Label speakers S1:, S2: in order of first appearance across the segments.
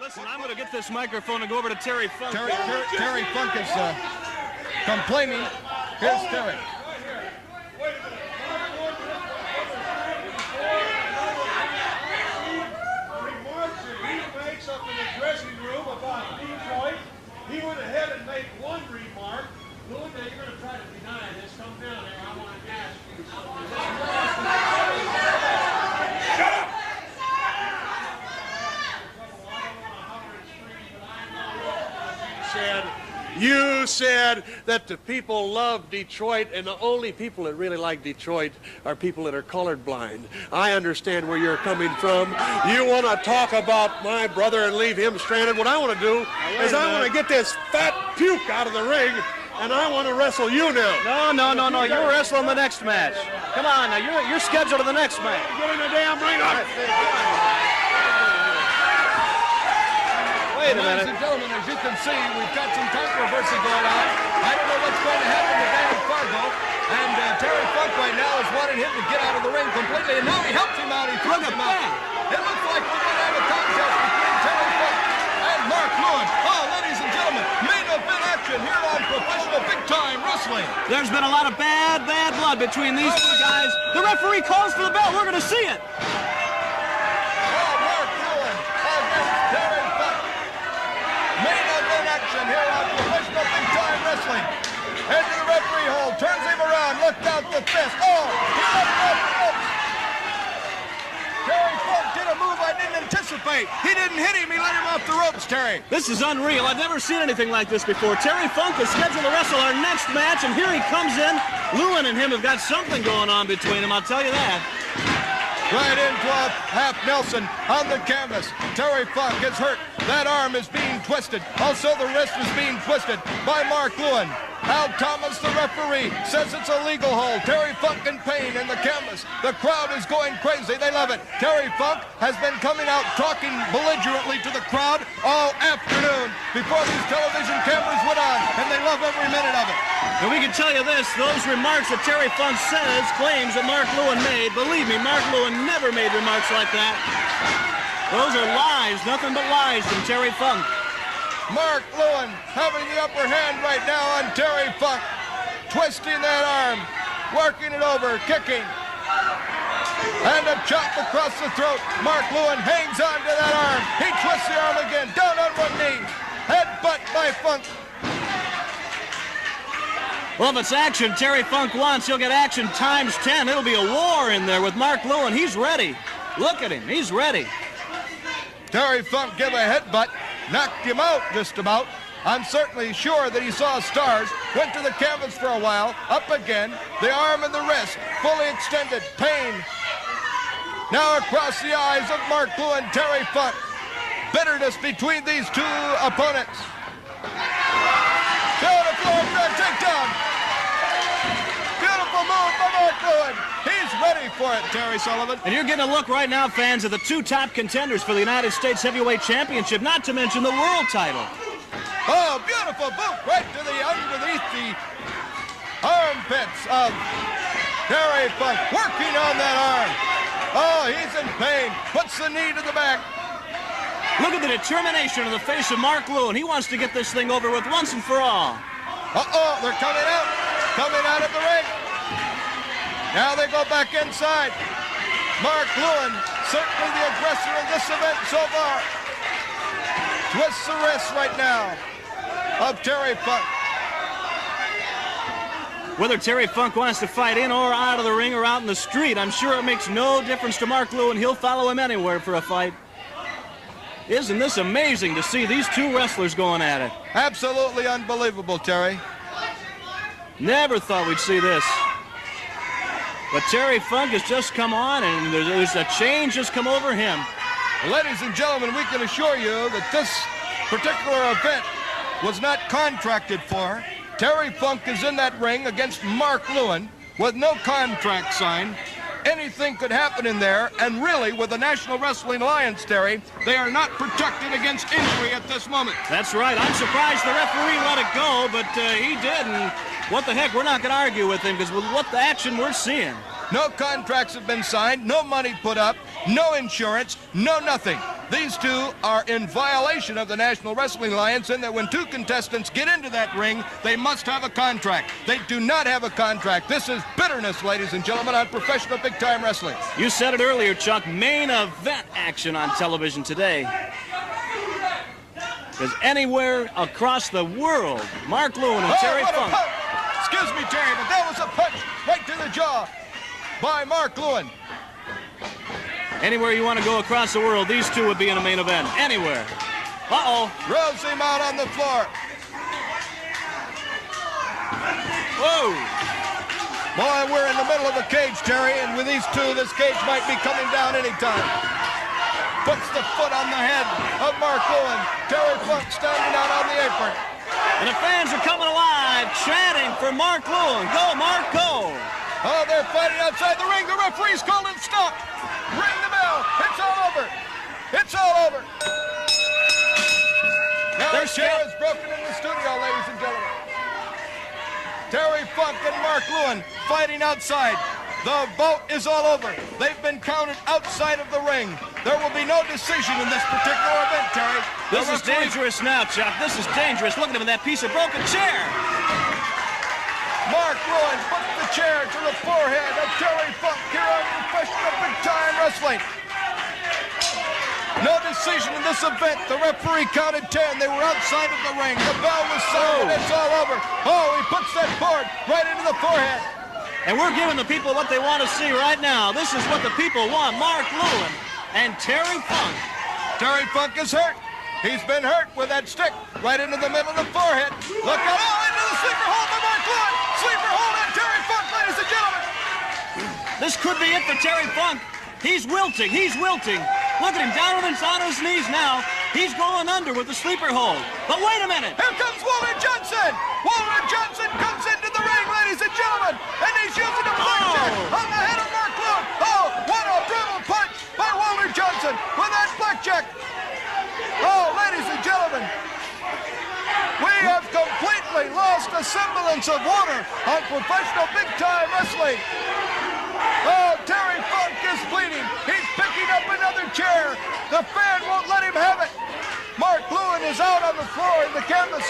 S1: listen, I'm going to get this microphone and go over to Terry Funk.
S2: Terry Funk is complaining. Here's Terry.
S3: Remarks up in the dressing room about Detroit. He went ahead and made one remark. Lewin, now you're going to try to deny this. Come down there. I want to ask you something. Shut up! You said that the people love Detroit, and the only people that really like Detroit are people that are colorblind. I understand where you're coming from. You want to talk about my brother and leave him stranded. What I want to do is I want to get this fat puke out of the ring, and I want to wrestle you now.
S1: No. You're wrestling the next match. Come on, now. You're scheduled to the next match.
S3: Get in the damn ring.
S1: Wait a minute.
S2: Ladies and gentlemen, as you can see, we've got some controversy going on. I don't know what's going to happen to Dan Fargo. And Terry Funk right now is wanting him to get out of the ring completely. And now he helps him out. He throws him out. It looks like we're going to have a contest between Terry Funk and Mark Lewin. Oh, ladies and gentlemen, main event action here on Professional Big Time Wrestling.
S1: There's been a lot of bad blood between these two guys. The referee calls for the bell. We're going to see it.
S2: Here on Professional Big Time Wrestling. Head to the referee hole, turns him around, looked out the fist. Oh, he let him off the ropes. Terry Funk did a move I didn't anticipate. He didn't hit him, he let him off the ropes, Terry.
S1: This is unreal. I've never seen anything like this before. Terry Funk is scheduled to wrestle our next match, and here he comes in. Lewin and him have got something going on between them, I'll tell you that.
S2: Right into a half Nelson on the canvas. Terry Funk gets hurt. That arm is being twisted. Also, the wrist is being twisted by Mark Lewin. Al Thomas, the referee, says it's a legal hold. Terry Funk in pain in the canvas. The crowd is going crazy. They love it. Terry Funk has been coming out talking belligerently to the crowd all afternoon before these television cameras went on, and they love every minute of it.
S1: And we can tell you this, those remarks that Terry Funk claims that Mark Lewin made, believe me, Mark Lewin never made remarks like that. Those are lies, nothing but lies from Terry Funk.
S2: Mark Lewin having the upper hand right now on Terry Funk. Twisting that arm, working it over, kicking. And a chop across the throat. Mark Lewin hangs on to that arm. He twists the arm again, down on one knee. Headbutt by Funk.
S1: Well, if it's action Terry Funk wants, he'll get action times 10. It'll be a war in there with Mark Lewin. He's ready. Look at him. He's ready.
S2: Terry Funk gave a headbutt, knocked him out just about. I'm certainly sure that he saw stars, went to the canvas for a while, up again, the arm and the wrist, fully extended, pain. Now across the eyes of Mark Lewin, Terry Funk. Bitterness between these two opponents. To the floor for a takedown. Beautiful move by Mark Lewin. He's ready for it, Terry Sullivan.
S1: And you're getting a look right now, fans, of the two top contenders for the United States Heavyweight Championship, not to mention the world title.
S2: Oh, beautiful boot right to the underneath the armpits of Terry Funk. Working on that arm. Oh, he's in pain. Puts the knee to the back.
S1: Look at the determination on the face of Mark Lewin. He wants to get this thing over with once and for all.
S2: Uh-oh, they're coming out. Coming out of the ring. Now they go back inside. Mark Lewin, certainly the aggressor of this event so far. Twists the wrist right now of Terry Funk.
S1: Whether Terry Funk wants to fight in or out of the ring or out in the street, I'm sure it makes no difference to Mark Lewin. He'll follow him anywhere for a fight. Isn't this amazing to see these two wrestlers going at it?
S2: Absolutely unbelievable, Terry.
S1: Never thought we'd see this. But Terry Funk has just come on, and there's a change has come over him.
S2: Ladies and gentlemen, we can assure you that this particular event was not contracted for. Terry Funk is in that ring against Mark Lewin with no contract signed. Anything could happen in there, and really, with the National Wrestling Alliance, Terry, they are not protected against injury at this moment.
S1: That's right. I'm surprised the referee let it go, but he did, and what the heck, we're not going to argue with him, because with what the action we're seeing.
S2: No contracts have been signed, no money put up, no insurance, no nothing. These two are in violation of the National Wrestling Alliance in that when two contestants get into that ring, they must have a contract. They do not have a contract. This is bitterness, ladies and gentlemen, on professional big-time wrestling.
S1: You said it earlier, Chuck, main event action on television today. Because anywhere across the world, Mark Lewin and Terry Funk.
S2: Excuse me, Terry, but that was a punch right to the jaw by Mark Lewin.
S1: Anywhere you want to go across the world, these two would be in a main event. Anywhere. Uh-oh.
S2: Rubs him out on the floor.
S1: Whoa.
S2: Boy, we're in the middle of a cage, Terry, and with these two, this cage might be coming down anytime. Puts the foot on the head of Mark Lewin. Terry Funk standing out on the apron.
S1: And the fans are coming alive, chanting for Mark Lewin. Go, Mark, go.
S2: Oh, they're fighting outside the ring. The referee's called it stop. Ring the bell. It's all over. It's all over. Now the chair is broken in the studio, ladies and gentlemen. Terry Funk and Mark Lewin fighting outside. The vote is all over. They've been counted outside of the ring. There will be no decision in this particular event, Terry.
S1: This is dangerous now, Chuck. This is dangerous. Look at him in that piece of broken chair.
S2: Mark Lewin puts the chair to the forehead of Terry Funk here on professional big-time wrestling. No decision in this event. The referee counted 10. They were outside of the ring. The bell was sounded. It's all over. Oh, he puts that board right into the forehead.
S1: And we're giving the people what they want to see right now. This is what the people want. Mark Lewin and Terry Funk.
S2: Terry Funk is hurt. He's been hurt with that stick right into the middle of the forehead. Look out. Oh, into the sleeper hold by Mark Lewin. Sleeper hold on Terry Funk, ladies and gentlemen.
S1: This could be it for Terry Funk. He's wilting. He's wilting. Look at him down on his knees now. He's going under with the sleeper hold. But wait a minute.
S2: Here comes Walter Johnson. Walter Johnson comes into the ring, ladies and gentlemen. And he's using a blackjack on the head of Mark Lewin. Oh, what a brutal punch by Walter Johnson with that blackjack. Oh, ladies and gentlemen, we have completely lost a semblance of order on professional big-time wrestling. Oh, Terry Funk is bleeding. He's picking up another chair. The fan won't let him have it. Mark Lewin is out on the floor in the canvas.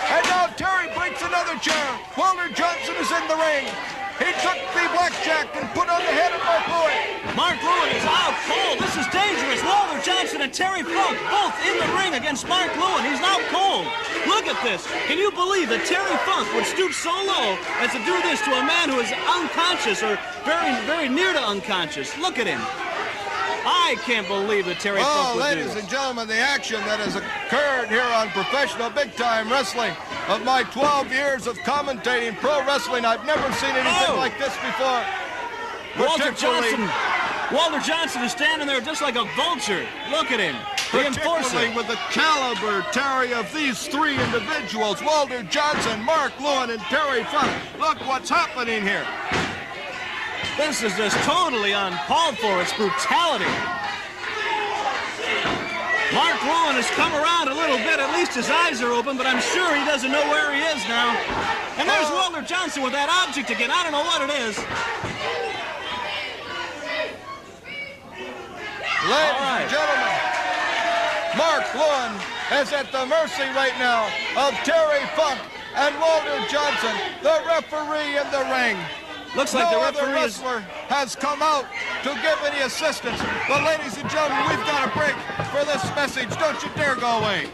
S2: And now Terry breaks another chair. Walter Johnson is in the ring. He took the blackjack and put on the head of Mark Lewin.
S1: Mark Lewin is out cold. This is dangerous. Walter Johnson and Terry Funk both in the ring against Mark Lewin. He's out cold. Look at this. Can you believe that Terry Funk would stoop so low as to do this to a man who is unconscious or very, very near to unconscious? Look at him. I can't believe that Terry Funk would do
S2: ladies
S1: this.
S2: and gentlemen, the action that has occurred here on professional big-time wrestling. Of my 12 years of commentating pro wrestling, I've never seen anything like this before.
S1: Walter Johnson is standing there just like a vulture. Look at him. The enforcer.
S2: Particularly with the caliber, Terry, of these three individuals, Walter Johnson, Mark Lewin, and Terry Funk. Look what's happening here.
S1: This is just totally uncalled for. It's brutality. Mark Lewin has come around a little bit. At least his eyes are open, but I'm sure he doesn't know where he is now. And there's Walter Johnson with that object again. I don't know what it is.
S2: Ladies and gentlemen, Mark Lewin is at the mercy right now of Terry Funk and Walter Johnson, the referee in the ring.
S1: Looks like
S2: no
S1: the
S2: other
S1: referee is...
S2: wrestler has come out to give any assistance. But ladies and gentlemen, we've got a break for this message. Don't you dare go away.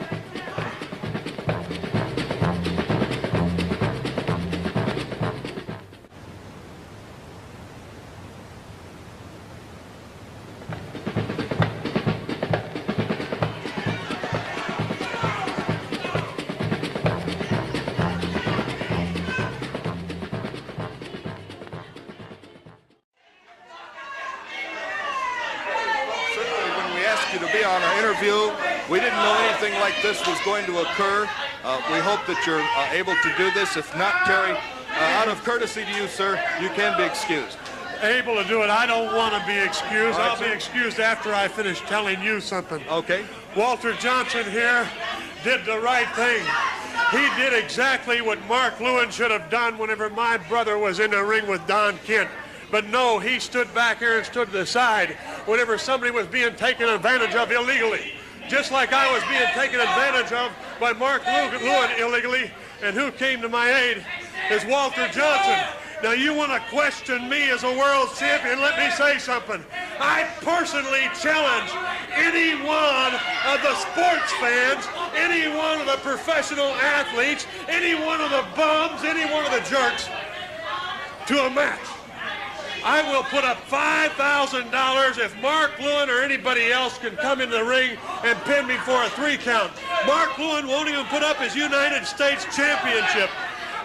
S2: To be on our interview. We didn't know anything like this was going to occur. We hope that you're able to do this. If not, Terry, out of courtesy to you, sir, you can be excused.
S3: Able to do it. I don't want to be excused.
S2: Right,
S3: I'll be excused after I finish telling you something.
S2: Okay.
S3: Walter Johnson here did the right thing. He did exactly what Mark Lewin should have done whenever my brother was in the ring with Don Kent. But no, he stood back here and stood to the side whenever somebody was being taken advantage of illegally. Just like I was being taken advantage of by Mark Lewin illegally, and who came to my aid is Walter Johnson. Now you want to question me as a world champion, let me say something. I personally challenge any one of the sports fans, any one of the professional athletes, any one of the bums, any one of the jerks to a match. I will put up $5,000 if Mark Lewin or anybody else can come in the ring and pin me for a 3 count. Mark Lewin won't even put up his United States Championship.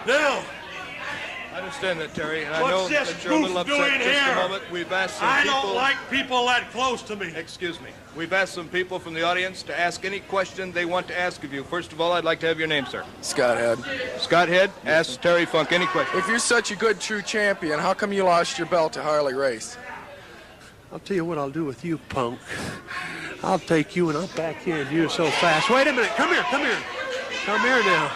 S3: Now,
S2: I understand that, Terry, and I
S3: what's
S2: know
S3: this
S2: that you're a little
S3: goof
S2: upset
S3: doing
S2: just a
S3: here?
S2: moment. We've asked some
S3: I
S2: people...
S3: don't like people that close to me.
S2: Excuse me. We've asked some people from the audience to ask any question they want to ask of you. First of all, I'd like to have your name, sir.
S4: Scott Head.
S2: Scott Head, ask Terry Funk any question.
S4: If you're such a good, true champion, how come you lost your belt to Harley Race?
S3: I'll tell you what I'll do with you, punk. I'll take you and I'll backhand you so fast. Wait a minute. Come here. Come here now.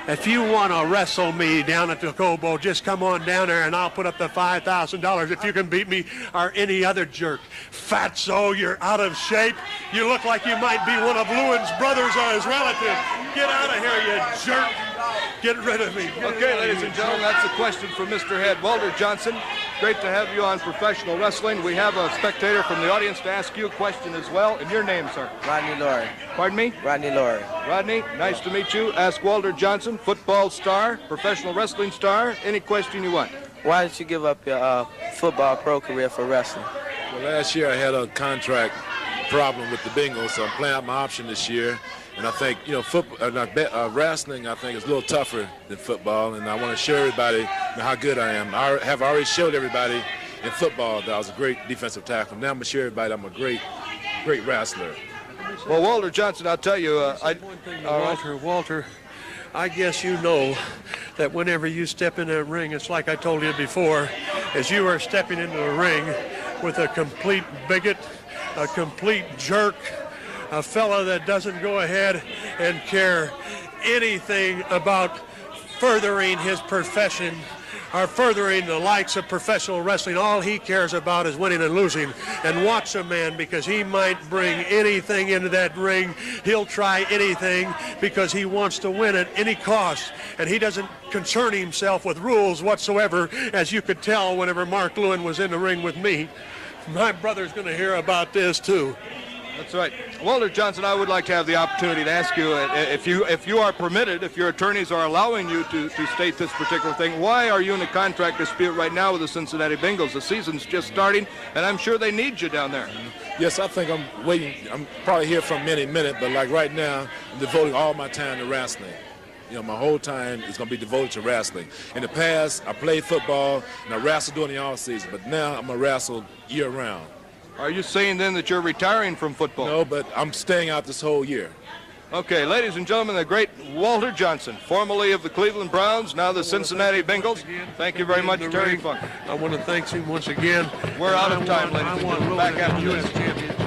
S3: If you want to wrestle me down at the Cobo, just come on down there and I'll put up the $5,000 if you can beat me or any other jerk. Fatso, you're out of shape. You look like you might be one of Lewin's brothers or his relatives. Get out of here, you jerk. Get rid of me.
S2: Okay, ladies and gentlemen, that's a question from Mr. Head. Walter Johnson, great to have you on Professional Wrestling. We have a spectator from the audience to ask you a question as well. And your name, sir?
S5: Rodney Laurie.
S2: Pardon me?
S5: Rodney Laurie.
S2: Rodney, nice to meet you. Ask Walter Johnson, football star, professional wrestling star, any question you want.
S5: Why did you give up your football pro career for wrestling?
S6: Well, last year I had a contract problem with the Bengals, so I'm playing out my option this year. And I think, wrestling, I think, is a little tougher than football. And I want to show everybody how good I am. I have already showed everybody in football that I was a great defensive tackle. Now I'm going to show everybody I'm a great wrestler.
S2: Well, Walter Johnson, I'll tell you,
S3: Walter, I guess you know that whenever you step in that ring, it's like I told you before, as you are stepping into the ring with a complete bigot, a complete jerk, a fella that doesn't go ahead and care anything about furthering his profession or furthering the likes of professional wrestling. All he cares about is winning and losing. And watch a man, because he might bring anything into that ring. He'll try anything because he wants to win at any cost. And he doesn't concern himself with rules whatsoever, as you could tell whenever Mark Lewin was in the ring with me. My brother's going to hear about this too.
S2: That's right. Walter Johnson, I would like to have the opportunity to ask you, if you are permitted, if your attorneys are allowing you to state this particular thing, why are you in a contract dispute right now with the Cincinnati Bengals? The season's just starting, and I'm sure they need you down there.
S6: Yes, I think I'm waiting. I'm probably here from any minute, but like right now, I'm devoting all my time to wrestling. You know, my whole time is going to be devoted to wrestling. In the past, I played football, and I wrestled during the off season, but now I'm going to wrestle year-round.
S2: Are you saying then that you're retiring from football?
S6: No, but I'm staying out this whole year.
S2: Okay, ladies and gentlemen, the great Walter Johnson, formerly of the Cleveland Browns, now the Cincinnati Bengals. Thank you very much, Terry Funk.
S3: I want to thank him once again.
S2: We're out of time, ladies and gentlemen. Back after this.